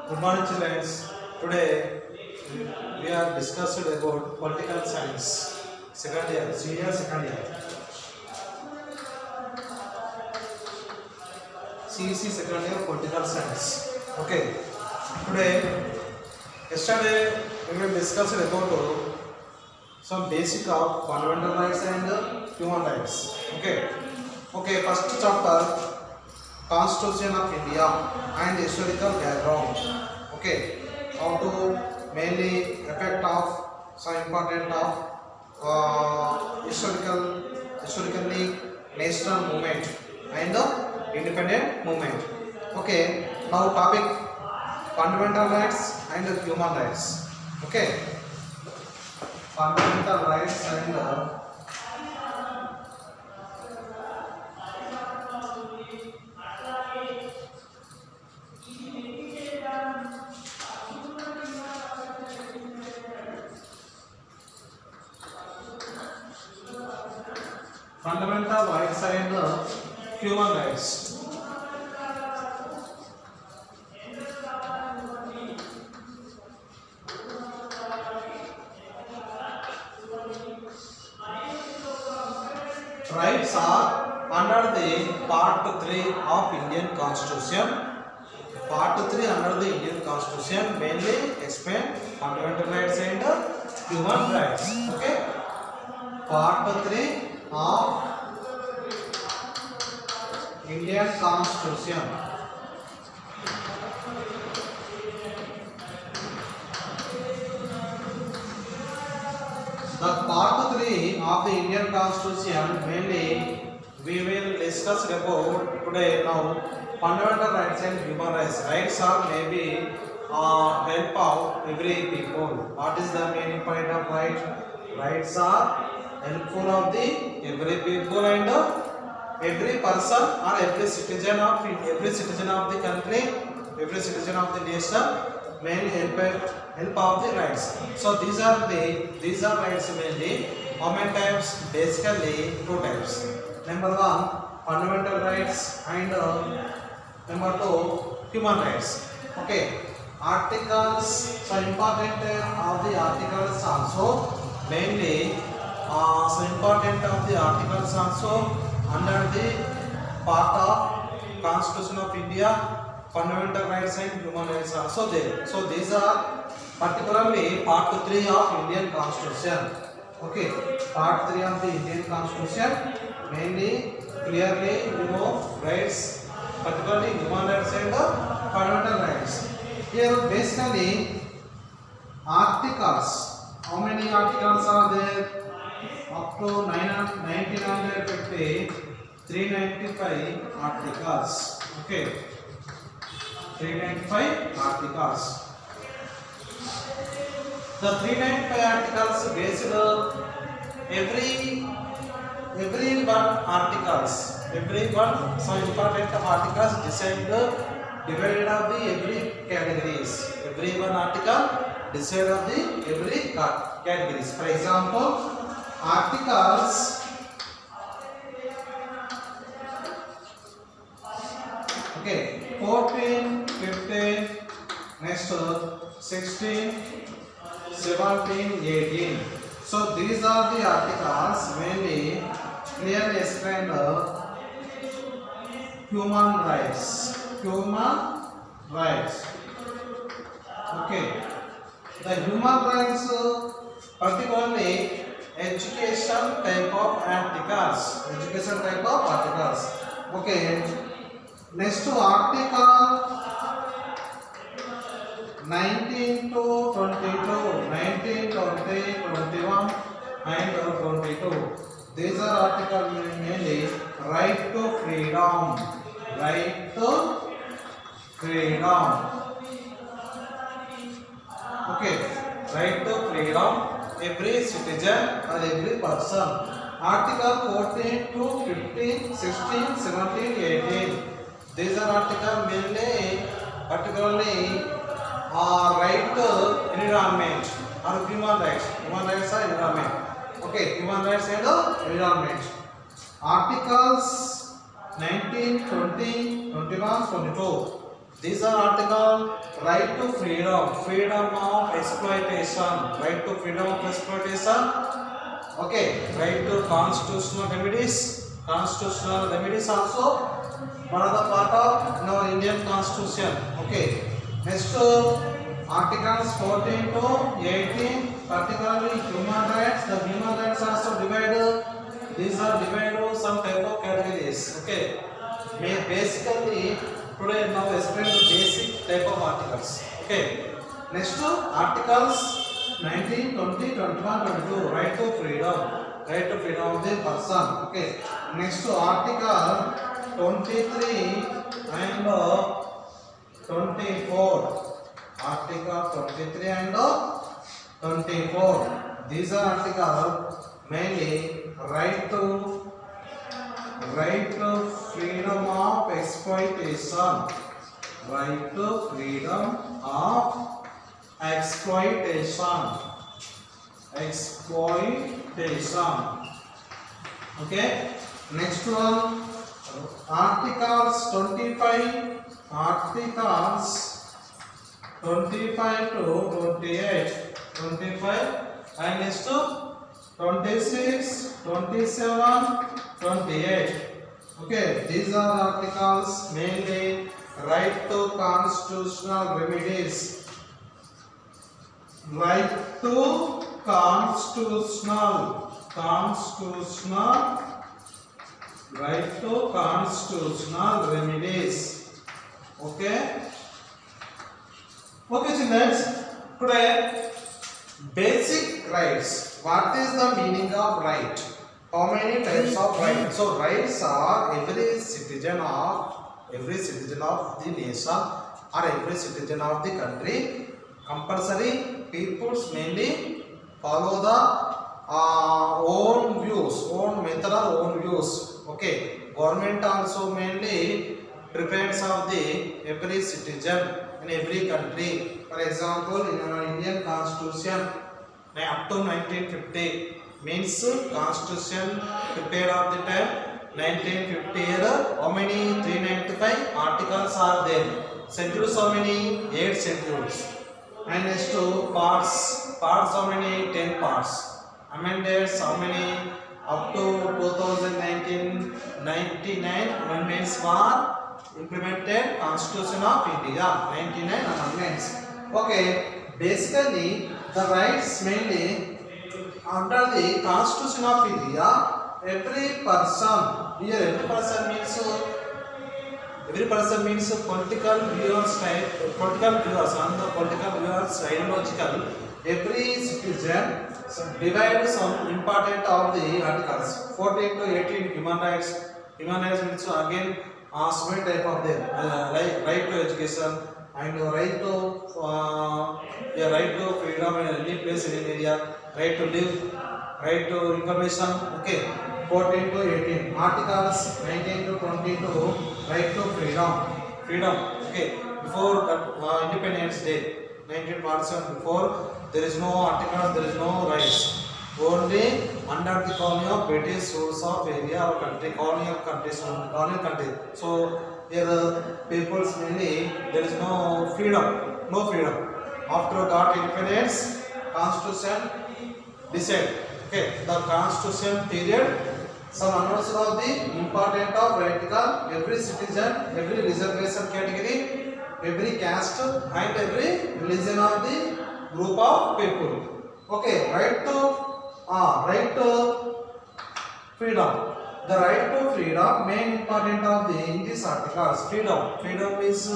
Good morning, children. Today we are discussed about political science. Second year, senior second year. CEC second year political science. Okay. Yesterday we will discuss about some basic of fundamental rights and human rights. Okay. First chapter. Constitution of India and historical background. Okay, how to mainly effect of some important of historically national movement and the independent movement. Okay, now topic fundamental rights and human rights. Okay, fundamental rights and fundamental rights and human rights. Rights are under the Part 3 of Indian Constitution. Part 3 under the Indian Constitution mainly explain fundamental rights and human rights. Okay. Part 3 of Indian Constitution. The Part 3 of the Indian Constitution mainly we will discuss about today now fundamental rights and human rights. Rights are maybe help of every people. What is the main point of right? Rights are helpful of the every people and every person or every citizen of the country, every citizen of the nation mainly help of the rights. So these are rights mainly. How many types? Basically two types. Number one, fundamental rights, and number two, human rights. Okay, articles. So important of the articles also mainly. So important of the articles also under the part of Constitution of India, fundamental rights and human rights also there. So these are particularly Part 3 of Indian Constitution. Okay, Part 3 of the Indian Constitution mainly clearly rights, particularly human rights and fundamental rights. Here basically articles. How many articles are there? Up to 1950, 395 articles. Okay, 395 articles. The 395 articles based every one articles. Every one so important of articles divided of the every categories. Every one article decided of the every categories. For example, articles okay 14, 15, next 16, 17, 18. So these are the articles mainly clearly explain human rights. Okay, the human rights particularly education type of articles. Okay, next to article 19 to 22, 19, 20, 21 and 22. These are articles mainly right to freedom. Okay, right to freedom. Every citizen or every person. Article 14 to 15, 16, 17, 18. These are articles mainly particularly right to environment or human rights. Human rights are environment. Okay, human rights and environment. Articles 19, 20, 21, 22. These are article right to freedom, freedom of exploitation, right to freedom of exploitation. Okay, right to constitutional remedies. Constitutional remedies also one of the part of our Indian Constitution. Okay, next articles 14 to 18, particularly human rights. The human rights also divided. These are divided some type of categories. Okay, basically today now explain the basic type of articles. Okay, next articles 19, 20, 21, 22. Right to freedom. Right to freedom of the person. Okay, next article 23 and 24. Article 23 and 24. These are articles mainly right to freedom of exploitation. Right to freedom of exploitation. Okay. Next one, articles 25. Articles 25 to 28. 25 and next to 26, 27, 28. Okay, these are articles mainly right to constitutional remedies. Right to constitutional right to constitutional remedies. Okay. Okay, students. Today, basic rights. What is the meaning of right? How many types of rights? So rights are every citizen of the nation or every citizen of the country. Compulsory peoples mainly follow the own views, own method or own views. Okay, government also mainly prepares of the every citizen in every country. For example, in our Indian Constitution, up to 1950 means Constitution prepared of the time 1950 year. How many 395 articles are there? Schedules how many? 8 schedules. And next to parts how many? 10 parts. Amendments how many? Up to 2019 99 amendments were implemented. Constitution of India 99 amendments. Okay, basically the rights mainly under the Constitution of India. Every person here, every person means political viewers type, political viewers and the political viewers ideological. Every citizen divide some important of the articles 14 to 18 human rights. Human rights means again so many type of them, right to education and right to freedom in any place in any area, right to live, right to information. Okay, 14 to 18 articles, 19 to 22 right to freedom. Okay, before Independence Day 1947, before there is no articles, there is no rights. Only under the colony of British rules of area or country, colonial country. So here peoples mainly there is no freedom. After got independence, Constitution decided. Okay, the Constitution period. Some announcement of the important of article. Every citizen, every reservation category, every caste and every religion of the group of people. Okay, right to freedom. The right to freedom main important of the in these articles. Freedom is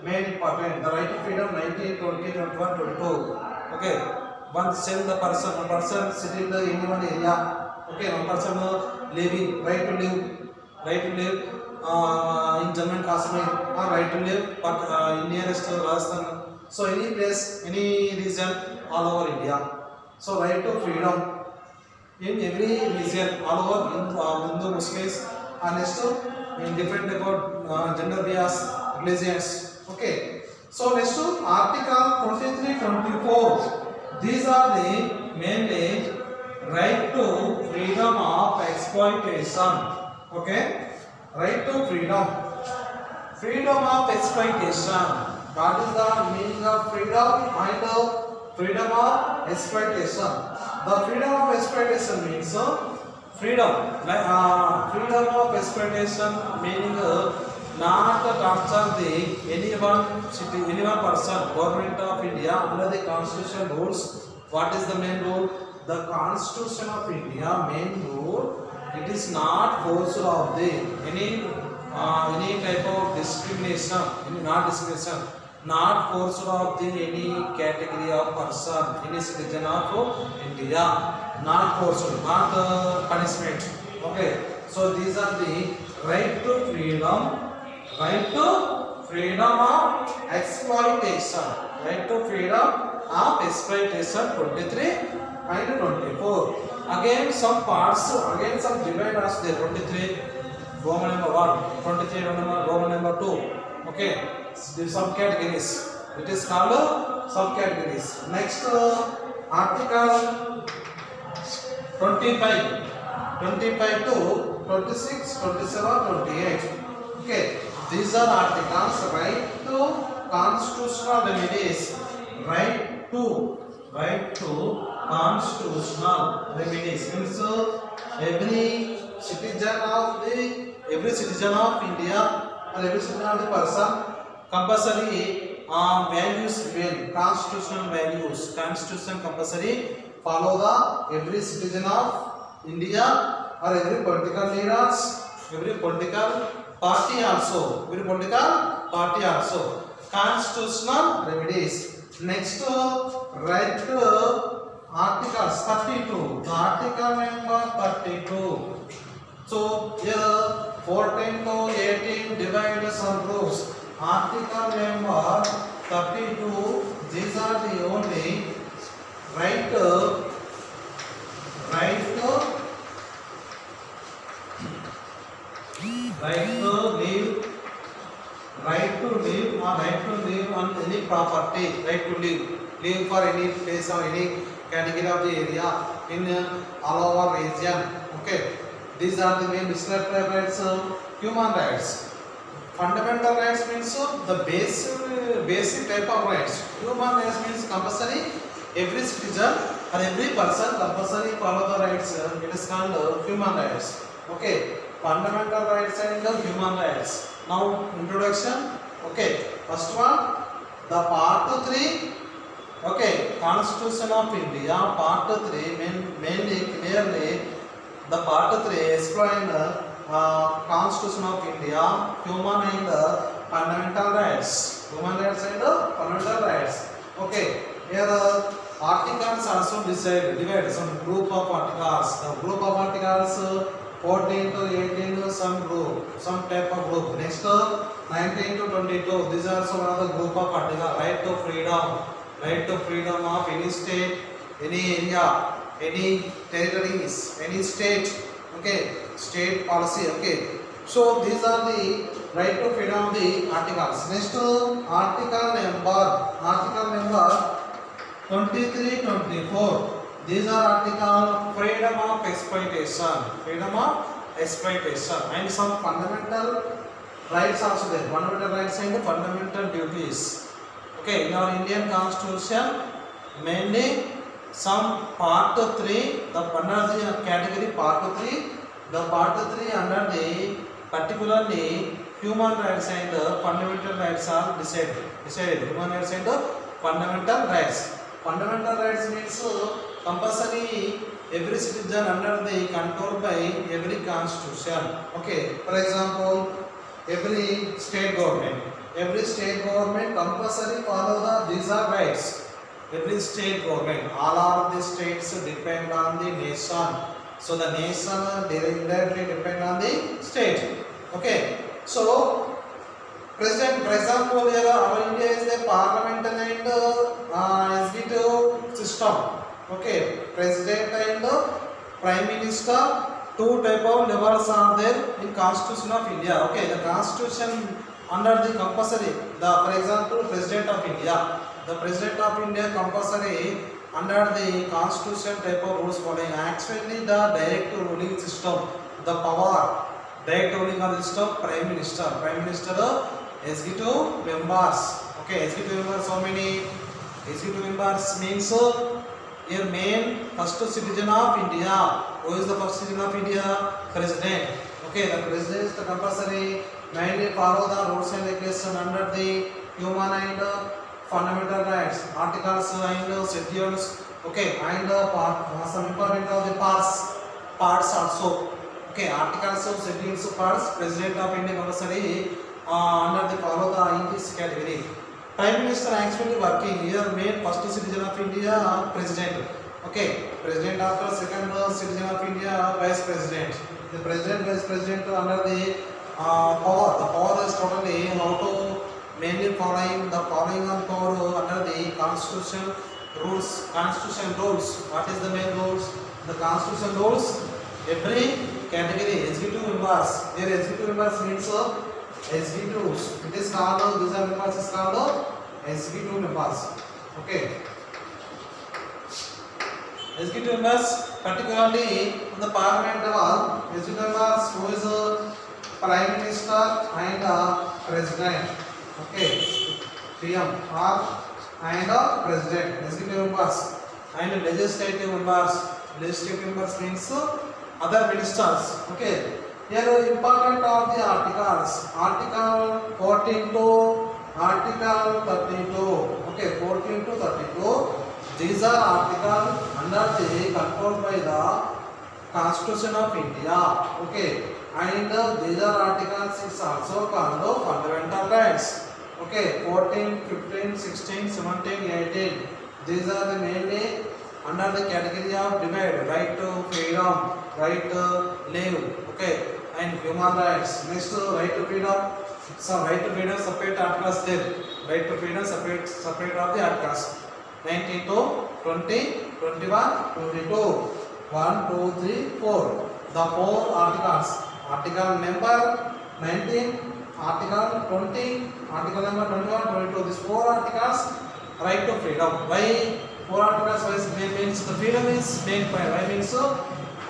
main important. The right to freedom 19, 20, 21, 22. Okay, one send the person, one person sitting in any one area. Okay, one person living, right to live in Jammu and Kashmir, or right to live but in nearest Rajasthan. So any place, any region all over India. So right to freedom in every region all over Hindu, Muslims, and next to in different about gender bias, religions. Okay. So next to article 23, 24. These are the mainly right to freedom of exploitation. Okay, right to freedom. freedom of exploitation. What is the meaning of freedom and freedom of exploitation? The freedom of exploitation means freedom, like freedom of exploitation meaning not to torture anyone person. Government of India under the Constitution rules. What is the main rule? The Constitution of India main rule. It is not forced of the any type of discrimination. Not forced of the any category of person, any citizen of India. Not forced, not punishment. Okay. So these are the right to freedom. Right to freedom of exploitation. Right to freedom of exploitation 23 and 24. Again some parts, again some dividers there. 23 Roman number 1, 23 Roman number 2. Okay, some categories. It is called subcategories. Next article 25 to 26, 27, 28. Okay, these are articles. Right to constitutional remedies. Right to constitutional remedies means every citizen of India or every citizen of the person compulsory values will constitutional values. Constitution compulsory follow the every citizen of India or every political leaders, every political party also. Constitutional remedies. Next, right articles 32. The article number 32. So here 14 to 18 divide some groups. Article number 32. These are the only right to live on any property. Right to live for any place or any category of the area in all over region. Okay, these are the main legislative rights. Human rights. Fundamental rights means the basic type of rights. Human rights means compulsory every citizen or every person compulsory follow the rights. It is called human rights. Okay, fundamental rights and human rights. Now introduction. Okay, first one, the part 3. Okay, Constitution of India part 3 mainly clearly the part 3 explain Constitution of India, human and fundamental rights. Human rights and fundamental rights. Okay, here articles also divided some group of articles. The group of articles 14 to 18 some group, some type of group. Next 19 to 22. These are some other group of articles. Right to freedom of any state, any area, any territories, any state. Okay, state policy. Okay, so these are the right to freedom of the articles. Next article number 23, 24. These are article freedom of exploitation and some fundamental rights also there. Fundamental rights and fundamental duties. Okay, in our Indian Constitution mainly some part 3, the under the category part 3, the part 3 under the particularly human rights and fundamental rights are decided. Human rights and fundamental rights. Fundamental rights means compulsory every citizen under the control by every constitution. Okay, for example, every state government compulsory follow these are rights. Every state government, all of the states depend on the nation. So the nation directly depend on the state. Okay, so president, for example, here our India is a parliamentary and executive system. Okay, president and prime minister, two type of levels are there in Constitution of India. Okay, the Constitution under the compulsory, for example, president of India. The president of India compulsory under the Constitution type of rules following. Actually, the direct ruling system, the power, direct ruling of the system, Prime Minister executive members. Okay, executive members, how many? Executive members means a main first citizen of India. Who is the first citizen of India? President. Okay, the president is the compulsory mainly follow the rules and regulations under the human and fundamental rights, articles and schedules. Okay, and some important of the parts also. Okay, articles, schedules, parts. President of India compulsory under the follow the in this category. Prime Minister actually working here main first citizen of India president. Okay, president after second citizen of India vice president. The president vice president under the power. The power is totally how to mainly following on power under the constitution rules. Constitution rules. What is the main rules? The constitution rules every category executive members. Their executive members means executives. It is called these are members is called executive members. Okay. Executive members, particularly on the parliament level, executive members who is prime minister and president. Okay. PM or and president. Executive members and legislative members. Legislative members means other ministers. Okay. Here important of the articles. Article 14 to Article 32. Okay, 14 to 32. These are articles under the controlled by the Constitution of India. Okay, and these are articles is also called fundamental rights. Okay, 14, 15, 16, 17, 18. These are the mainly under the category of divide, right to freedom, right to live. Okay, and human rights. Next, right to freedom. Some right to freedom separate articles there. Right to freedom separate of the articles. 19 to 20, 21, 22. 1, 2, 3, 4. The 4 articles. Article number 19, article 20, article number 21, 22. These 4 articles right to freedom. Why 4 articles? Why means the freedom is main point. Why means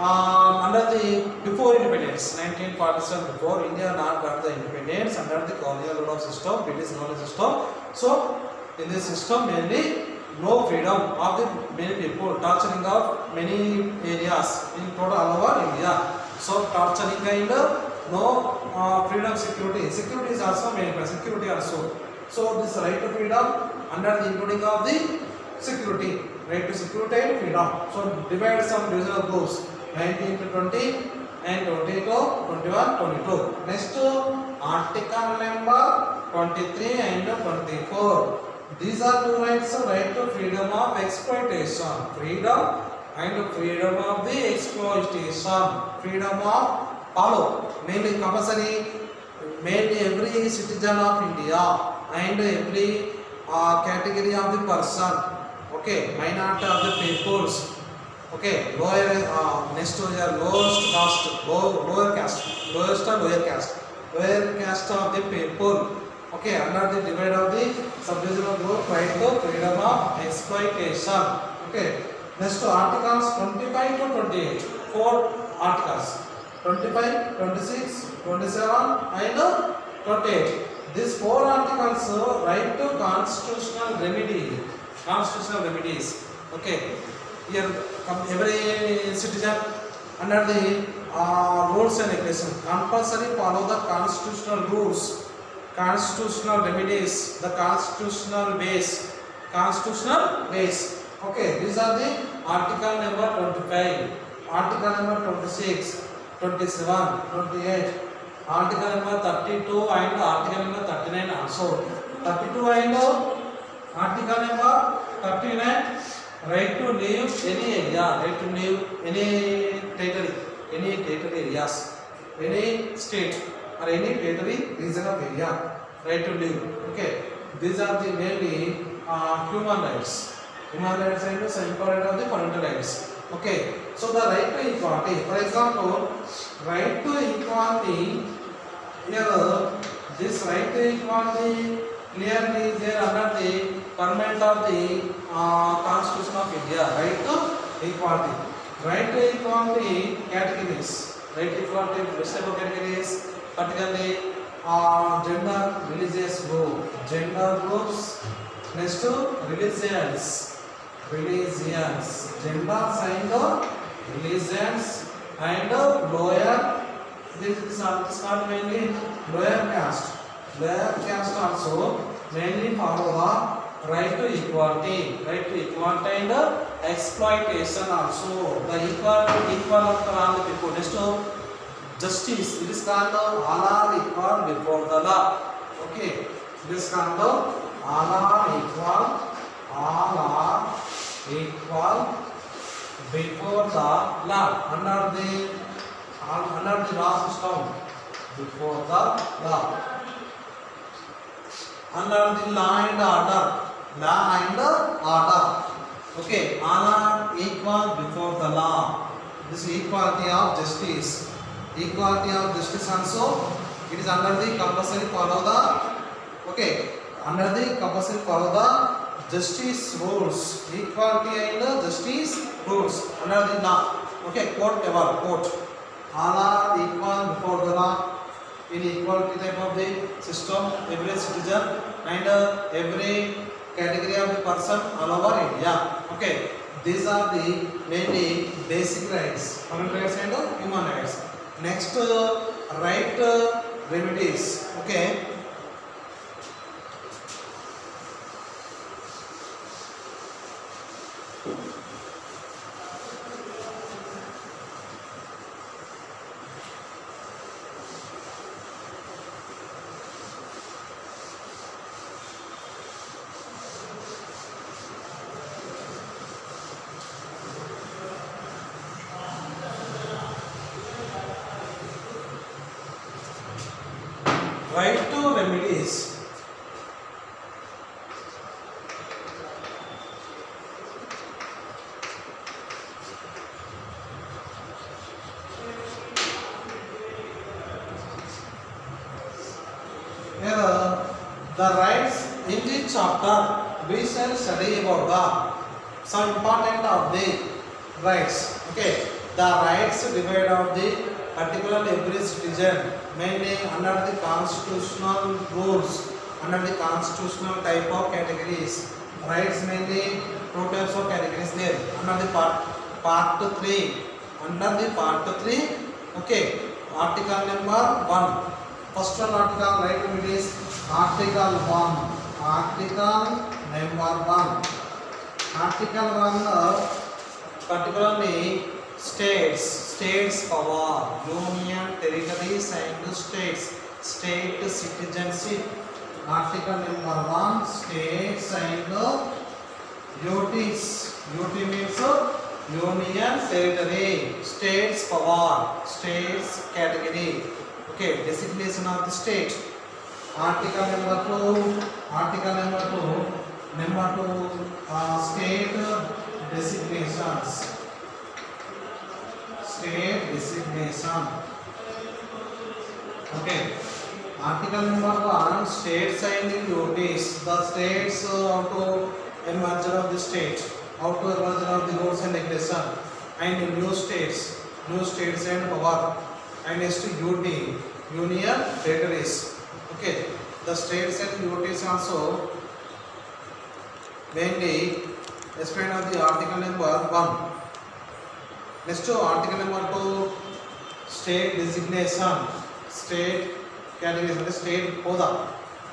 under the before independence 1947 before India not got the independence under the colonial rule of system, British colonial system. So in this system mainly no freedom of the many people, torturing of many areas in total all over India. So torturing kind no freedom, security is also main point, security also. So this right to freedom under the including of the security, right to security and freedom. So divide some division of those 19 to 20 and 20 to 21, 22. Next article number 23 and 24. These are 2 rights, right to freedom of exploitation, freedom and freedom of the exploitation, freedom of follow, mainly compulsory, mainly every citizen of India and every category of the person. Okay, minority of the peoples. Okay, lower next to your lowest caste, lower caste, lowest or lower caste of the people. Okay, under the divide of the subdivision of group, right to freedom of exploitation. Okay, next to articles 25 to 28, 4 articles 25, 26, 27 and 28. These 4 articles right to constitutional remedies. Okay, here every citizen under the rules and regulations compulsory follow the constitutional rules, constitutional remedies, the constitutional ways. Okay, these are the article number 25, article number 26, 27, 28, article number 32 and article number 39 also. 32 and article number 39. Right to live any area, right to live any territory areas, any state or any territory region of area, right to live. Okay, these are the mainly human rights and some important of the fundamental rights. Okay, so the right to equality, for example, right to equality, here this right to equality clearly there under the permanent of the Constitution of India. Right to equality. Right to equality categories. Right to equality, which type of categories? Particularly gender religious group, gender groups. Next religions, genders and religions and lower. This is called mainly lower caste. Lower caste also mainly follow the right to equality and exploitation also. The equal of the people. Next justice. It is called all are equal before the law. Okay, it is called all are equal before the law. Under the law system, before the law. Under the law and order. Okay, all are equal before the law. This is equality of justice. Equality of justice also, it is under the compulsory follow the, okay, under the compulsory follow the justice rules. Equality and justice rules under the law. Okay, court ever court. All are equal before the law. In equality type of the system, every citizen and every category of the person all over India. Okay, these are the mainly basic rights, human rights and human rights. Next, right remedies. Okay, right to remedies. Here the rights in this chapter we shall study about the some important of the rights. Okay, the rights divided of the particular every citizen mainly under the constitutional rules, under the constitutional type of categories. Rights mainly two types of categories there. Under the part 3. Under the part 3. Okay, article number 1. First one article right remedies. Article 1. Article number 1. Article 1 particularly states power, union territories and states, state citizenship. Article number 1, states and duties. Duty means union territory, states power, states category. Okay, designation of the state. Article number 2, state designations. State designation. Okay. Article number 1, states and duties. The states how to emerge of the state, how to emerge of the rules and regulation, and new states and power, and next duty, union territories. Okay, the states and duties also mainly explained of the article number 1. Next to article number 2, state designation, state categories అంటే state హోదా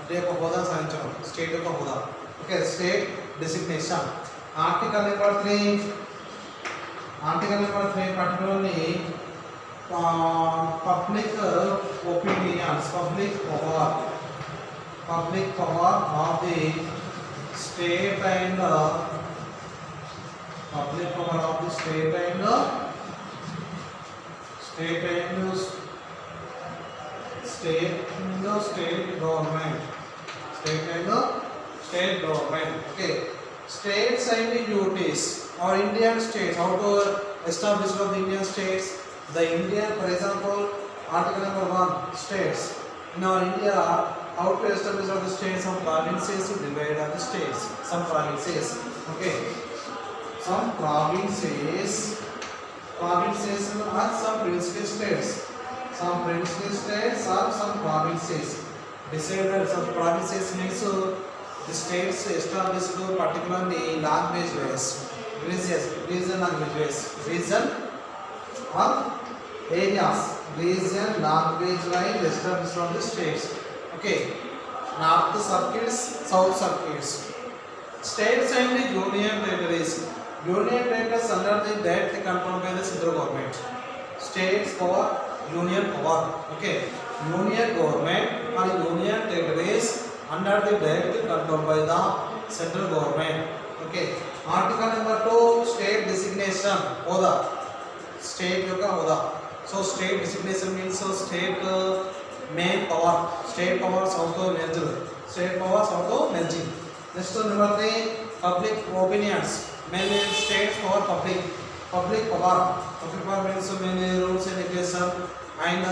అంటే ఒక హోదా సాధించడం state యొక్క హోదా. Okay, state designation. Article number 3 particularly public opinions, public power of the state and public power of the state and government. Okay, states and duties. Our Indian states, how to establish of the Indian states? The Indian, for example, article number 1, states. In our India, how to establish of the states? Some provinces to divide of the states. Some provinces. Okay, some provinces are some princely states. Some princely states are some provinces. Decided some provinces means the states established particularly language ways, region language ways, region or areas, region language wise established from the states. Okay, north circuits, south circuits, states and the union territories. Union territories under the direct controlled by the central government. States power, union power. Okay, union government or union territories under the direct control by the central government. Okay, article number 2, state designation. Hoda, state yoga hoda. So state designation means state main power. State powers also merged. State powers also merging. Next number 3, public opinions. Mainly states power public. Public power. Public power means many rules and regulations and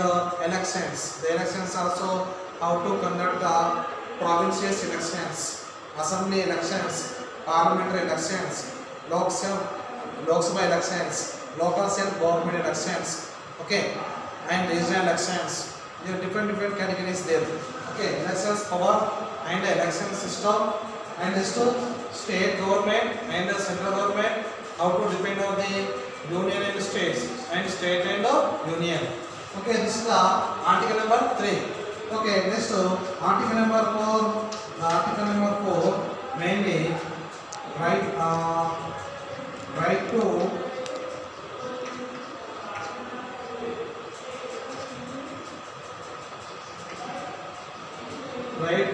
elections. The elections also how to conduct the provincial elections, assembly elections, parliamentary elections, Lok Sabha elections, local self government elections. Okay, and regional elections. There are different categories there. Okay, elections power and election system, and this to state government and the central government, how to depend on the union and states and state and the union. Okay, this is the article number 3. Okay, next article number 4. The article number 4 mainly right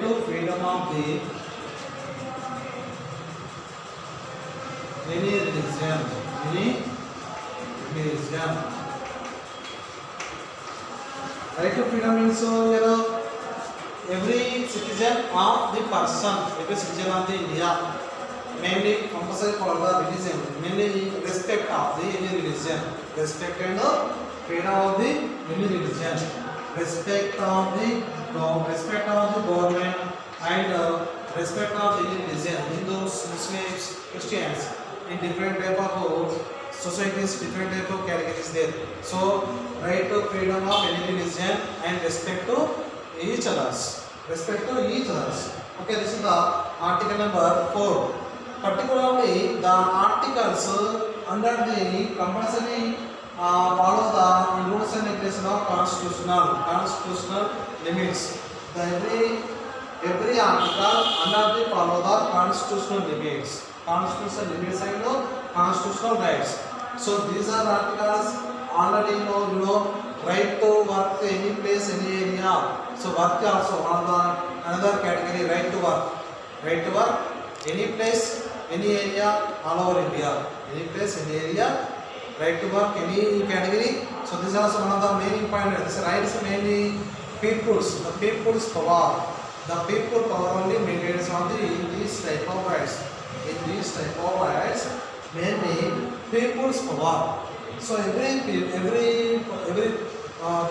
to freedom of the any religion. Right to freedom means every citizen of the person, every citizen of the India, mainly compulsory for the religion, mainly respect of the any religion, respect and freedom of the any religion, respect of the government and respect of the religion, Hindus, Muslims, Christians, in different type of societies, different type of categories there. So right to freedom of any religion and respect to each others. Okay, this is the article number 4. Particularly the articles under the compulsory follow the rules and regulations of constitutional limits. Every article under the follow the constitutional limits and constitutional rights. So these are articles already know right to work any place, any area. So work also another category, right to work any place, any area, all over India. Any place, any area, right to work any category. So this is also one of the main important. This rights mainly the people's power. The people power only maintains on these type of rights. In these type of rights, mainly people's power. So every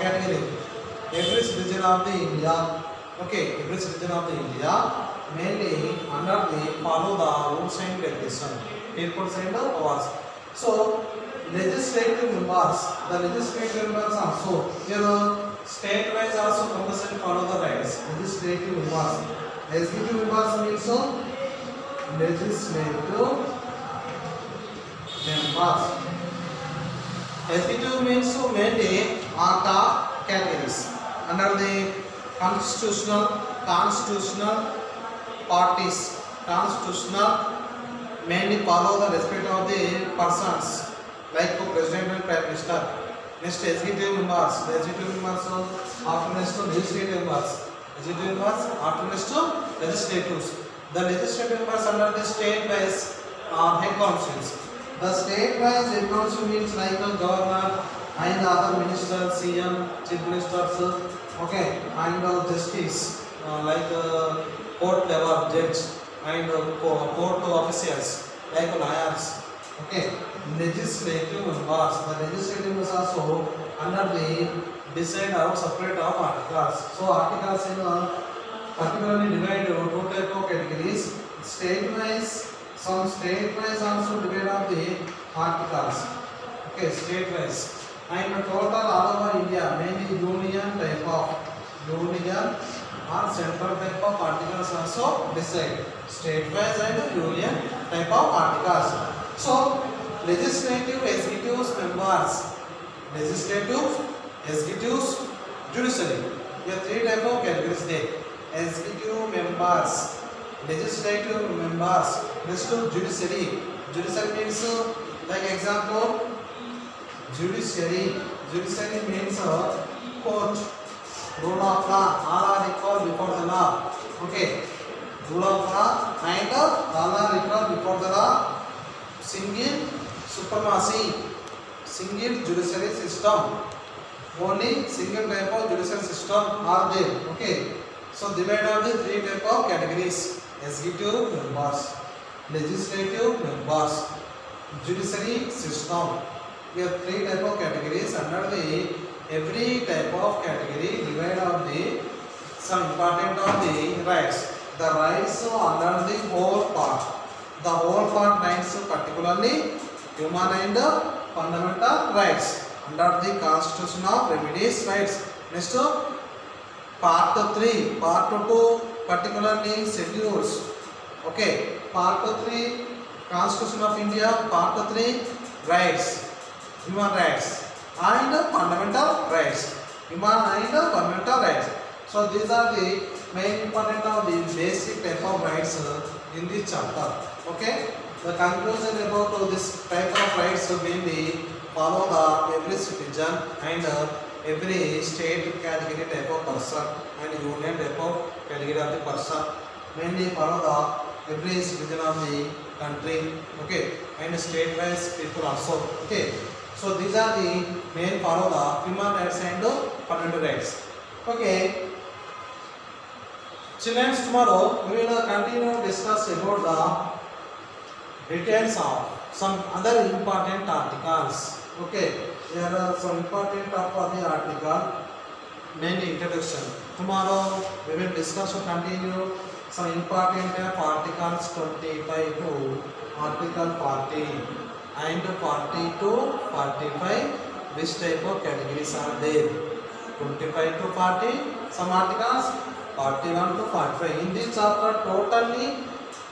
category, every citizen of the India, okay, every citizen of the India, mainly under the follow the rules and regulations, people's and powers. So legislative members, the legislative members also here state wise also compulsory follow the rights. Legislative members, executive members means so legislative members. Executive means so mainly are the categories under the constitutional parties. Constitutional mainly follow the respect of the persons like president and prime minister. Next executive members. The executive members after next to legislative members. Executive members after next to legislatives. The legislative members under the state wise head councils. The state wise head council means like the governor and other ministers, CM, chief ministers, okay, and justice like court level judge and court officials like lawyers. Okay, legislative members. The legislative members also under the decide or separate of articles. So articles in particularly divided into two type of categories. State wise, some state wise also divide of the articles. Okay, state wise. And total all over India, mainly union or central type of articles also decide. State wise and union type of articles. So legislative, executives, members. Legislative, executives, judiciary. There are three type of categories there. Executive members, legislative members, next to judiciary. Judiciary means like example, judiciary. Judiciary means court, rule of law, all are equal before the law. Okay, rule of law and all are equal before the law. Single supremacy, single judiciary system. Only single type of judicial system are there. Okay, so divide on the three type of categories: executive members, legislative members, judiciary system. We have three type of categories. Under the every type of category divide on the some important of the rights. The rights under the whole part. The whole part means particularly human and fundamental rights. Under the Constitution of Remedies Rights. Next, Part 3, Part 2, particularly schedules. Okay, Part 3, Constitution of India, Part 3, rights, human rights and fundamental rights. Human and fundamental rights. So these are the main important of the basic type of rights in this chapter. Okay, the conclusion about this type of rights mainly follow the every citizen and every state category type of person and union type of category of the person. Mainly follow the every citizen of the country. Okay, and state wise people also. Okay, so these are the main follow the human rights and fundamental rights. Okay, children, tomorrow we will continue to discuss about the details of some other important articles. Okay, there are some important of the article, mainly introduction. Tomorrow we will discuss or continue some important articles 25 to article 40 and 40 to 45. Which type of categories are there? 25 to 40. Some articles 41 to 45. In this chapter totally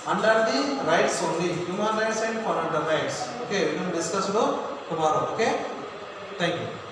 under the rights only, human rights and fundamental rights. Okay, we will discuss tomorrow. Okay, thank you.